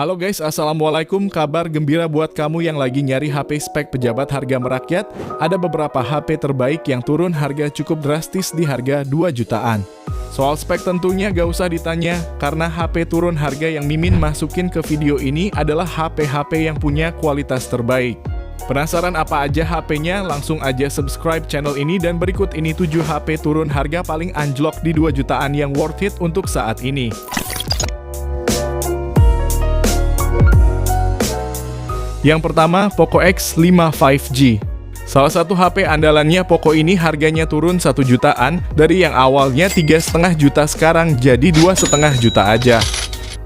Halo guys, Assalamualaikum. Kabar gembira buat kamu yang lagi nyari HP spek pejabat harga merakyat. Ada beberapa HP terbaik yang turun harga cukup drastis di harga 2 jutaan. Soal spek tentunya gak usah ditanya, karena HP turun harga yang Mimin masukin ke video ini adalah HP-HP yang punya kualitas terbaik. Penasaran apa aja HP-nya? Langsung aja subscribe channel ini dan berikut ini 7 HP turun harga paling anjlok di 2 jutaan yang worth it untuk saat ini. Yang pertama, Poco X5 5G. Salah satu HP andalannya Poco ini harganya turun 1 jutaan, dari yang awalnya 3,5 juta sekarang jadi 2,5 juta aja.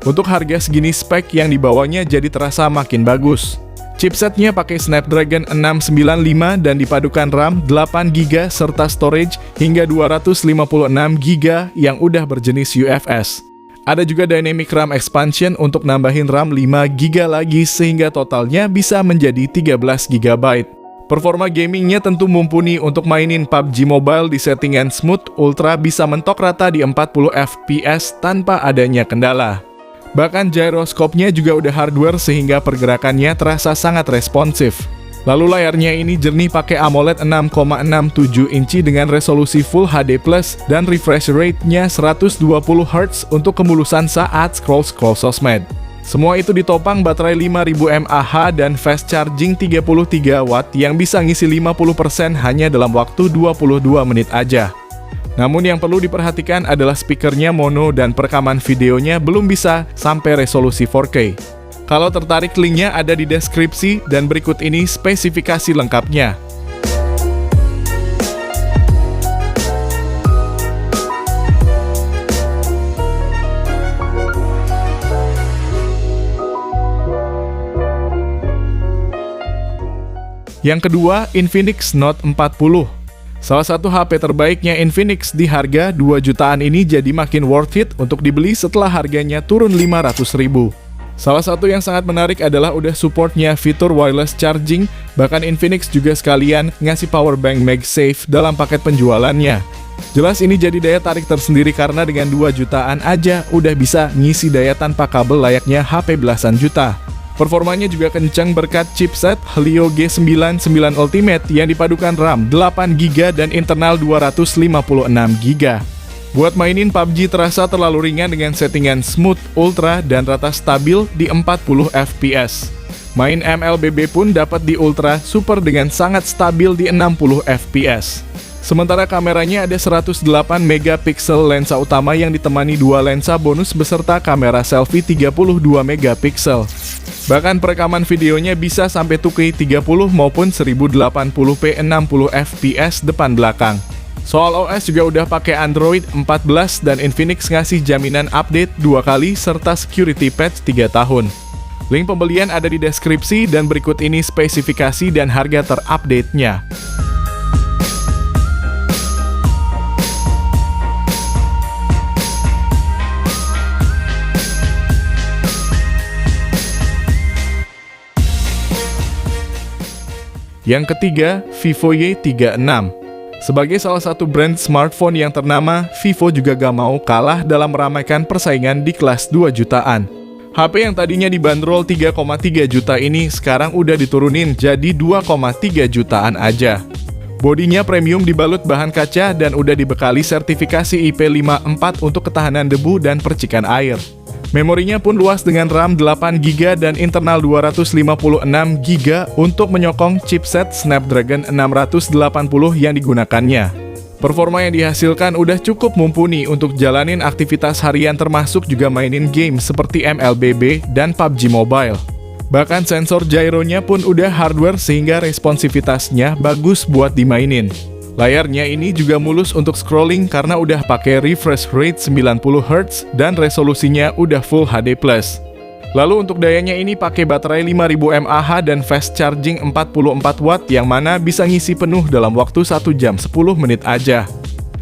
Untuk harga segini spek yang dibawanya jadi terasa makin bagus. Chipsetnya pakai Snapdragon 695 dan dipadukan RAM 8GB serta storage hingga 256GB yang udah berjenis UFS. Ada juga Dynamic RAM Expansion untuk nambahin RAM 5GB lagi sehingga totalnya bisa menjadi 13GB. Performa gamingnya tentu mumpuni untuk mainin PUBG Mobile di settingan smooth ultra bisa mentok rata di 40 fps tanpa adanya kendala. Bahkan gyroscope-nya juga udah hardware sehingga pergerakannya terasa sangat responsif. Lalu layarnya ini jernih pakai AMOLED 6,67 inci dengan resolusi Full HD+, dan refresh rate-nya 120Hz untuk kemulusan saat scroll sosmed. Semua itu ditopang baterai 5000 mAh dan fast charging 33 watt yang bisa ngisi 50% hanya dalam waktu 22 menit aja. Namun yang perlu diperhatikan adalah speakernya mono dan perekaman videonya belum bisa sampai resolusi 4K. Kalau tertarik, linknya ada di deskripsi dan berikut ini spesifikasi lengkapnya. Yang kedua, Infinix Note 40. Salah satu HP terbaiknya Infinix di harga 2 jutaan ini jadi makin worth it untuk dibeli setelah harganya turun 500.000. Salah satu yang sangat menarik adalah udah supportnya fitur wireless charging, bahkan Infinix juga sekalian ngasih power bank MagSafe dalam paket penjualannya. Jelas ini jadi daya tarik tersendiri karena dengan 2 jutaan aja udah bisa ngisi daya tanpa kabel layaknya HP belasan juta. Performanya juga kencang berkat chipset Helio G99 Ultimate yang dipadukan RAM 8GB dan internal 256GB. Buat mainin PUBG terasa terlalu ringan dengan settingan smooth, ultra, dan rata stabil di 40 fps. Main MLBB pun dapat di ultra super dengan sangat stabil di 60 fps. Sementara kameranya ada 108 megapiksel lensa utama yang ditemani 2 lensa bonus beserta kamera selfie 32 megapiksel. Bahkan perekaman videonya bisa sampai 2K 30 maupun 1080p 60 fps depan belakang. Soal OS juga udah pakai Android 14 dan Infinix ngasih jaminan update 2 kali serta security patch 3 tahun. Link pembelian ada di deskripsi dan berikut ini spesifikasi dan harga terupdate-nya. Yang ketiga, Vivo Y36. Sebagai salah satu brand smartphone yang ternama, Vivo juga gak mau kalah dalam meramaikan persaingan di kelas 2 jutaan. HP yang tadinya dibanderol 3,3 juta ini sekarang udah diturunin jadi 2,3 jutaan aja. Bodinya premium dibalut bahan kaca dan udah dibekali sertifikasi IP54 untuk ketahanan debu dan percikan air. Memorinya pun luas dengan RAM 8GB dan internal 256GB untuk menyokong chipset Snapdragon 680 yang digunakannya. Performa yang dihasilkan udah cukup mumpuni untuk jalanin aktivitas harian termasuk juga mainin game seperti MLBB dan PUBG Mobile. Bahkan sensor gyronya pun udah hardware sehingga responsivitasnya bagus buat dimainin. Layarnya ini juga mulus untuk scrolling karena udah pakai refresh rate 90Hz dan resolusinya udah Full HD+. Lalu untuk dayanya ini pakai baterai 5000 mAh dan fast charging 44 watt yang mana bisa ngisi penuh dalam waktu 1 jam 10 menit aja.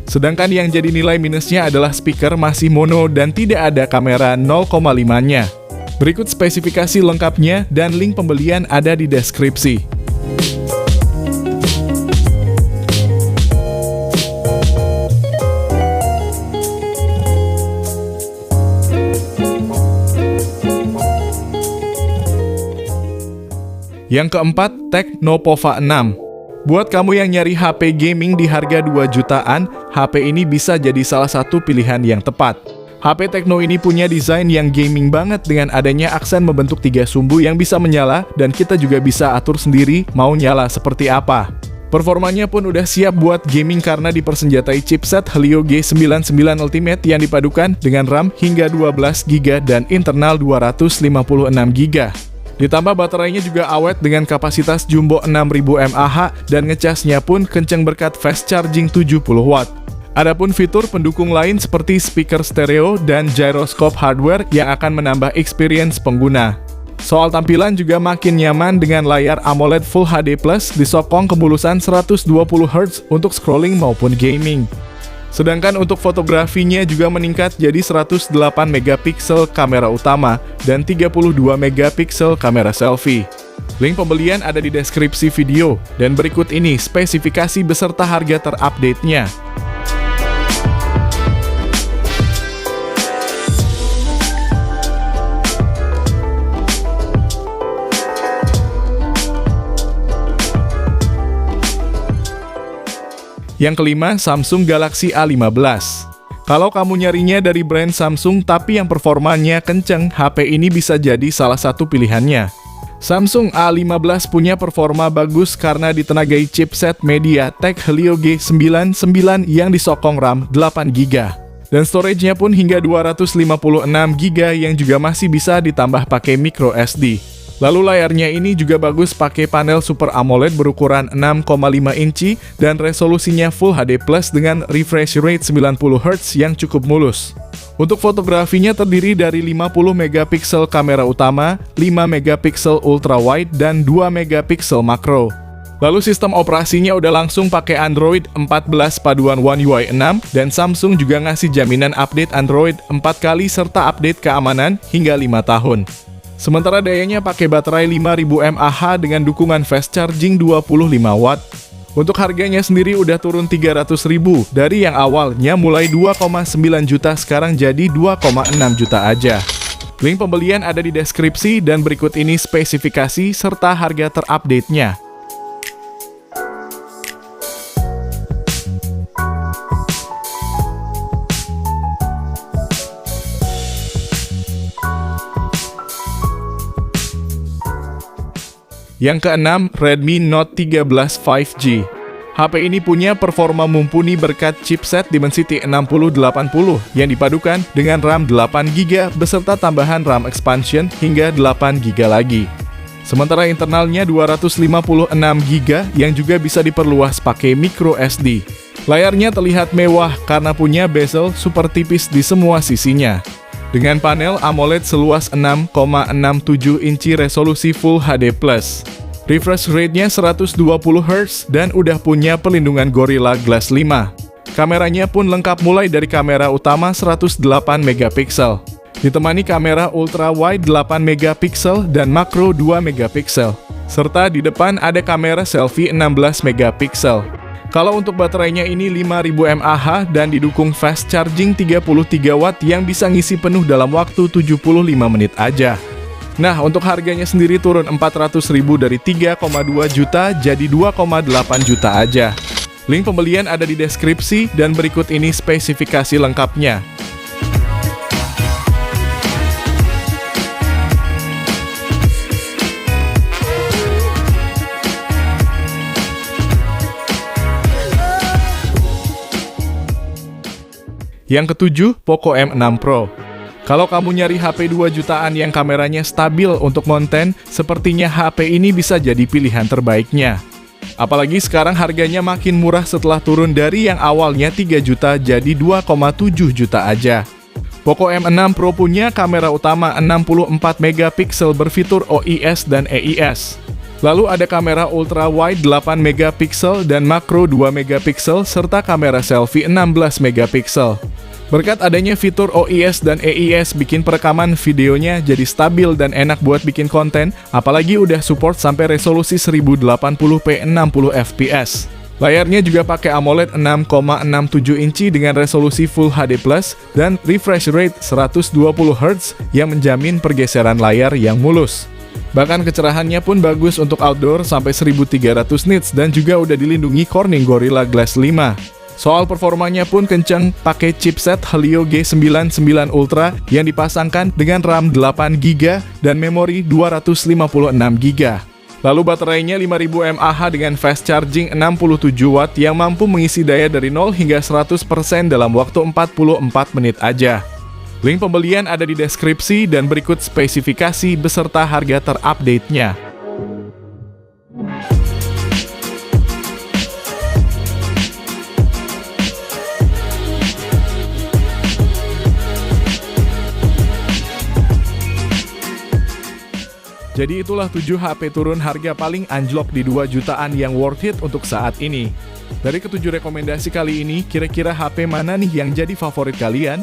Sedangkan yang jadi nilai minusnya adalah speaker masih mono dan tidak ada kamera 0,5-nya. Berikut spesifikasi lengkapnya dan link pembelian ada di deskripsi. Yang keempat, Tecnopova 6. Buat kamu yang nyari HP gaming di harga 2 jutaan, HP ini bisa jadi salah satu pilihan yang tepat. HP Tecno ini punya desain yang gaming banget dengan adanya aksen membentuk 3 sumbu yang bisa menyala dan kita juga bisa atur sendiri mau nyala seperti apa. Performanya pun udah siap buat gaming karena dipersenjatai chipset Helio G99 Ultimate yang dipadukan dengan RAM hingga 12GB dan internal 256GB. Ditambah baterainya juga awet dengan kapasitas jumbo 6000 mAh dan ngecasnya pun kenceng berkat fast charging 70W. Adapun fitur pendukung lain seperti speaker stereo dan gyroscope hardware yang akan menambah experience pengguna. Soal tampilan juga makin nyaman dengan layar AMOLED Full HD Plus disokong kemulusan 120Hz untuk scrolling maupun gaming. Sedangkan untuk fotografinya juga meningkat jadi 108 MP kamera utama dan 32 MP kamera selfie. Link pembelian ada di deskripsi video, dan berikut ini spesifikasi beserta harga terupdate-nya. Yang kelima, Samsung Galaxy A15. Kalau kamu nyarinya dari brand Samsung tapi yang performanya kenceng, HP ini bisa jadi salah satu pilihannya. Samsung A15 punya performa bagus karena ditenagai chipset MediaTek Helio G99 yang disokong RAM 8GB. Dan storage-nya pun hingga 256GB yang juga masih bisa ditambah pakai microSD. Lalu layarnya ini juga bagus pakai panel Super AMOLED berukuran 6,5 inci dan resolusinya Full HD Plus dengan refresh rate 90Hz yang cukup mulus. Untuk fotografinya terdiri dari 50 MP kamera utama, 5 MP ultra wide dan 2 MP makro. Lalu sistem operasinya udah langsung pakai Android 14 paduan One UI 6 dan Samsung juga ngasih jaminan update Android 4 kali serta update keamanan hingga 5 tahun. Sementara dayanya pakai baterai 5000 mAh dengan dukungan fast charging 25W. Untuk harganya sendiri udah turun 300.000 dari yang awalnya mulai 2,9 juta sekarang jadi 2,6 juta aja. Link pembelian ada di deskripsi dan berikut ini spesifikasi serta harga terupdate-nya. Yang keenam, Redmi Note 13 5G. HP ini punya performa mumpuni berkat chipset Dimensity 6080 yang dipadukan dengan RAM 8GB beserta tambahan RAM expansion hingga 8GB lagi. Sementara internalnya 256GB yang juga bisa diperluas pakai microSD. Layarnya terlihat mewah karena punya bezel super tipis di semua sisinya. Dengan panel AMOLED seluas 6,67 inci resolusi Full HD+. Refresh rate-nya 120Hz dan udah punya perlindungan Gorilla Glass 5. Kameranya pun lengkap mulai dari kamera utama 108 MP, ditemani kamera ultra wide 8 MP dan makro 2 MP. Serta di depan ada kamera selfie 16 MP. Kalau untuk baterainya ini 5000 mAh dan didukung fast charging 33W yang bisa ngisi penuh dalam waktu 75 menit aja. Nah, untuk harganya sendiri turun 400.000 dari 3,2 juta jadi 2,8 juta aja. Link pembelian ada di deskripsi dan berikut ini spesifikasi lengkapnya. Yang ketujuh, Poco M6 Pro. Kalau kamu nyari HP 2 jutaan yang kameranya stabil untuk konten, sepertinya HP ini bisa jadi pilihan terbaiknya. Apalagi sekarang harganya makin murah setelah turun dari yang awalnya 3 juta jadi 2,7 juta aja. Poco M6 Pro punya kamera utama 64 MP berfitur OIS dan EIS. Lalu ada kamera ultra wide 8 MP dan makro 2 MP serta kamera selfie 16 MP. Berkat adanya fitur OIS dan EIS bikin perekaman videonya jadi stabil dan enak buat bikin konten, apalagi udah support sampai resolusi 1080p 60fps. Layarnya juga pakai AMOLED 6,67 inci dengan resolusi Full HD+, dan refresh rate 120Hz yang menjamin pergeseran layar yang mulus. Bahkan kecerahannya pun bagus untuk outdoor sampai 1300 nits dan juga udah dilindungi Corning Gorilla Glass 5. Soal performanya pun kencang, pakai chipset Helio G99 Ultra yang dipasangkan dengan RAM 8GB dan memori 256GB. Lalu baterainya 5000 mAh dengan fast charging 67 watt yang mampu mengisi daya dari 0 hingga 100% dalam waktu 44 menit aja. Link pembelian ada di deskripsi dan berikut spesifikasi beserta harga terupdate-nya. Jadi itulah 7 HP turun harga paling anjlok di 2 jutaan yang worth it untuk saat ini. Dari ketujuh rekomendasi kali ini, kira-kira HP mana nih yang jadi favorit kalian?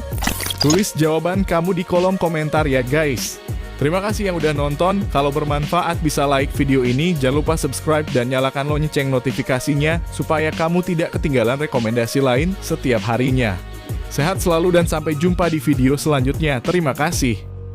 Tulis jawaban kamu di kolom komentar ya guys. Terima kasih yang udah nonton, kalau bermanfaat bisa like video ini, jangan lupa subscribe dan nyalakan lonceng notifikasinya supaya kamu tidak ketinggalan rekomendasi lain setiap harinya. Sehat selalu dan sampai jumpa di video selanjutnya, terima kasih.